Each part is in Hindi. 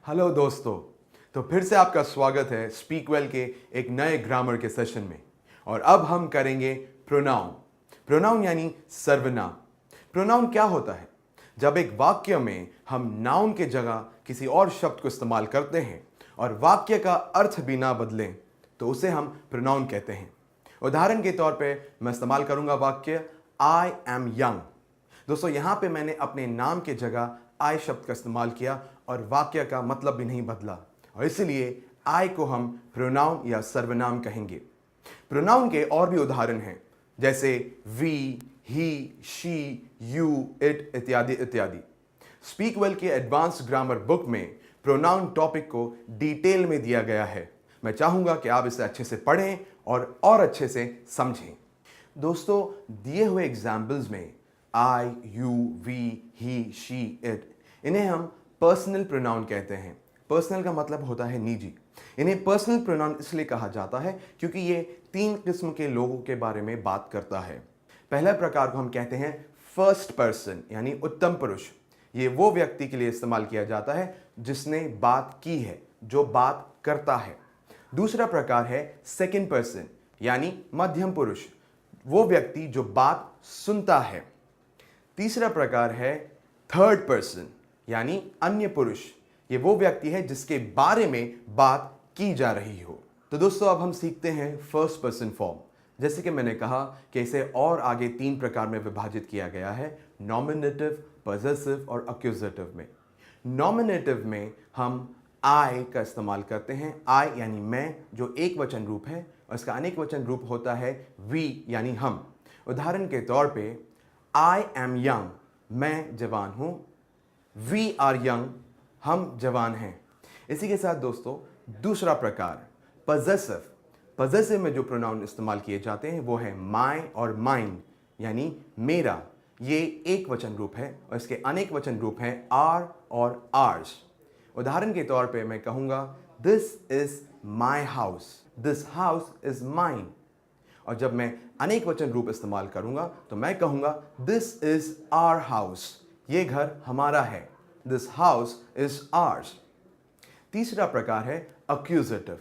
हेलो दोस्तों। तो फिर से आपका स्वागत है स्पीक वेल के एक नए ग्रामर के सेशन में। और अब हम करेंगे प्रोनाउन। प्रोनाउन यानी सर्वनाम। प्रोनाउन क्या होता है? जब एक वाक्य में हम नाउन के जगह किसी और शब्द को इस्तेमाल करते हैं और वाक्य का अर्थ भी ना बदलें तो उसे हम प्रोनाउन कहते हैं। उदाहरण के तौर पे मैं इस्तेमाल करूंगा वाक्य आई एम यंग। दोस्तों, यहां पे मैंने अपने नाम के जगह आई शब्द का इस्तेमाल किया और वाक्य का मतलब भी नहीं बदला, और इसलिए आई को हम प्रोनाउन या सर्वनाम कहेंगे। प्रोनाउन के और भी उदाहरण हैं, जैसे we, he, she, you, it इत्यादि इत्यादि। स्पीक वेल के एडवांस ग्रामर बुक में प्रोनाउन टॉपिक को डिटेल में दिया गया है। मैं चाहूंगा कि आप इसे अच्छे से पढ़ें और अच्छे से समझें। दोस्तों, दिए हुए एग्जाम्पल्स में I, you, we, he, she, it, इन्हें हम पर्सनल प्रोनाउन कहते हैं। पर्सनल का मतलब होता है निजी। इन्हें पर्सनल प्रोनाउन इसलिए कहा जाता है क्योंकि ये 3 किस्म के लोगों के बारे में बात करता है। पहला प्रकार को हम कहते हैं फर्स्ट पर्सन यानी उत्तम पुरुष। ये वो व्यक्ति के लिए इस्तेमाल किया जाता है जिसने बात की है, जो बात करता है। दूसरा प्रकार है सेकंड पर्सन यानी मध्यम पुरुष, वो व्यक्ति जो बात सुनता है। तीसरा प्रकार है थर्ड पर्सन यानी अन्य पुरुष। ये वो व्यक्ति है जिसके बारे में बात की जा रही हो। तो दोस्तों, अब हम सीखते हैं फर्स्ट पर्सन फॉर्म। जैसे कि मैंने कहा कि इसे और आगे 3 प्रकार में विभाजित किया गया है, नॉमिनेटिव, पॉसेसिव और एक्यूजेटिव में। नॉमिनेटिव में हम आई का इस्तेमाल करते हैं। आई यानी मैं, जो एक वचन रूप है, और इसका अनेक वचन रूप होता है वी यानी हम। उदाहरण के तौर पे आई एम यंग, मैं जवान हूं। वी आर यंग, हम जवान हैं। इसी के साथ दोस्तों, दूसरा प्रकार पॉसेसिव। पॉसेसिव में जो प्रोनाउन इस्तेमाल किए जाते हैं वो है माई और माइन यानी मेरा। ये एक वचन रूप है और इसके अनेक वचन रूप हैं आर और आर्स। उदाहरण के तौर पे मैं कहूंगा this is my house, this house is mine. और जब मैं अनेक वचन रूप इस्तेमाल करूंगा तो मैं कहूंगा दिस इज आवर हाउस, ये घर हमारा है, दिस हाउस इज आवर्स। तीसरा प्रकार है एक्यूजेटिव।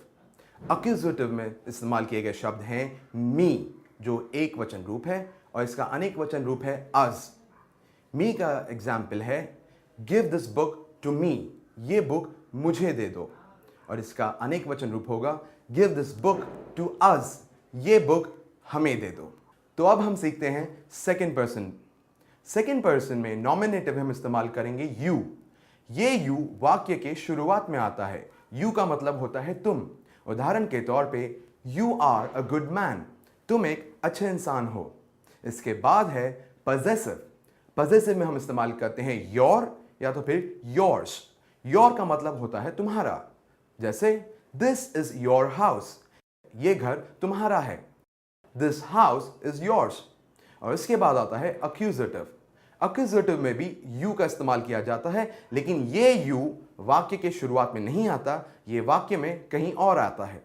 एक्यूजेटिव में इस्तेमाल किए गए शब्द हैं मी, जो एक वचन रूप है, और इसका अनेक वचन रूप है अस। मी का एग्जाम्पल है give this book to me, ये बुक मुझे दे दो। और इसका अनेक वचन रूप होगा give this book to us, ये बुक हमें दे दो। तो अब हम सीखते हैं सेकंड पर्सन। सेकंड पर्सन में नॉमिनेटिव हम इस्तेमाल करेंगे यू। ये यू वाक्य के शुरुआत में आता है। यू का मतलब होता है तुम। उदाहरण के तौर पे you are a good man, तुम एक अच्छे इंसान हो। इसके बाद है पॉसेसिव। पॉसेसिव में हम इस्तेमाल करते हैं योर या तो फिर योर्स। योर का मतलब होता है तुम्हारा, जैसे दिस इज योर हाउस, ये घर तुम्हारा है, दिस हाउस इज योर्स। और इसके बाद आता है एक्यूजेटिव। एक्यूजेटिव में भी यू का इस्तेमाल किया जाता है, लेकिन ये यू वाक्य के शुरुआत में नहीं आता, ये वाक्य में कहीं और आता है।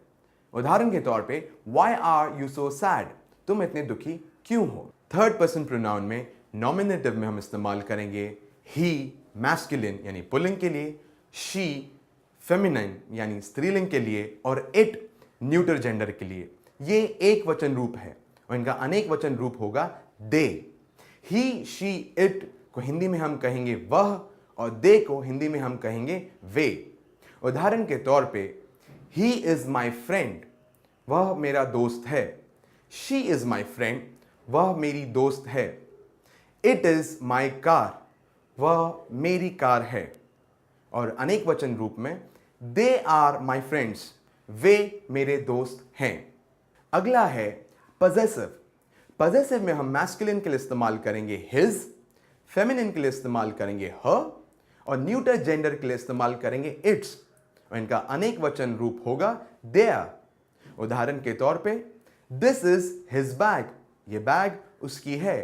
उदाहरण के तौर पे why are you so sad, तुम इतने दुखी क्यों हो। थर्ड पर्सन प्रोनाउन में नॉमिनेटिव में हम इस्तेमाल करेंगे ही मैस्कुलिन यानी पुल्लिंग के लिए, शी फेमिनिन यानी स्त्रीलिंग के लिए, और इट न्यूटर जेंडर के लिए। ये एक वचन रूप है और इनका अनेक वचन रूप होगा दे। ही, शी, इट को हिंदी में हम कहेंगे वह, और दे को हिंदी में हम कहेंगे वे। उदाहरण के तौर पे ही इज माई फ्रेंड, वह मेरा दोस्त है। शी इज माई फ्रेंड, वह मेरी दोस्त है। इट इज माई कार, वह मेरी कार है। और अनेक वचन रूप में दे आर माई फ्रेंड्स, वे मेरे दोस्त हैं। अगला है पॉसेसिव। पॉसेसिव में हम मैस्कुलिन के लिए इस्तेमाल करेंगे हिज, फेमिनिन के लिए इस्तेमाल करेंगे हर, और न्यूटर जेंडर के लिए इस्तेमाल करेंगे इट्स। और इनका अनेक वचन रूप होगा देयर। उदाहरण के तौर पे दिस इज हिज बैग, ये बैग उसकी है।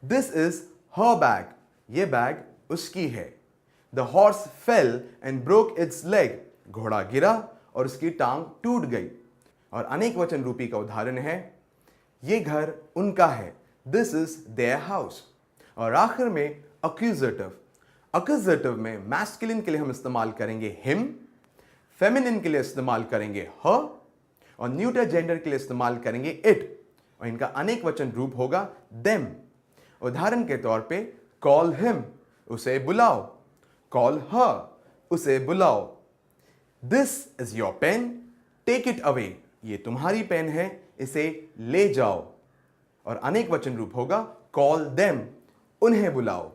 दिस इज हर बैग, ये बैग उसकी है। The horse fail and broke it's leg, घोड़ा गिरा और उसकी टांग टूट गई। और अनेक वचन रूपी का उदाहरण है ये घर उनका है, दिस इज देयर हाउस। और आखिर में एक्यूजेटिव। अक्यूजेटिव में मैस्कुलिन के लिए हम इस्तेमाल करेंगे हिम, फेमिनिन के लिए इस्तेमाल करेंगे हर, और न्यूटर जेंडर के लिए इस्तेमाल करेंगे इट, और इनका अनेक वचन रूप होगा देम। उदाहरण के तौर पे कॉल हिम, उसे बुलाओ, कॉल हर, उसे बुलाओ। This is your pen, take it away, ये तुम्हारी पेन है, इसे ले जाओ। और अनेक वचन रूप होगा कॉल देम, उन्हें बुलाओ।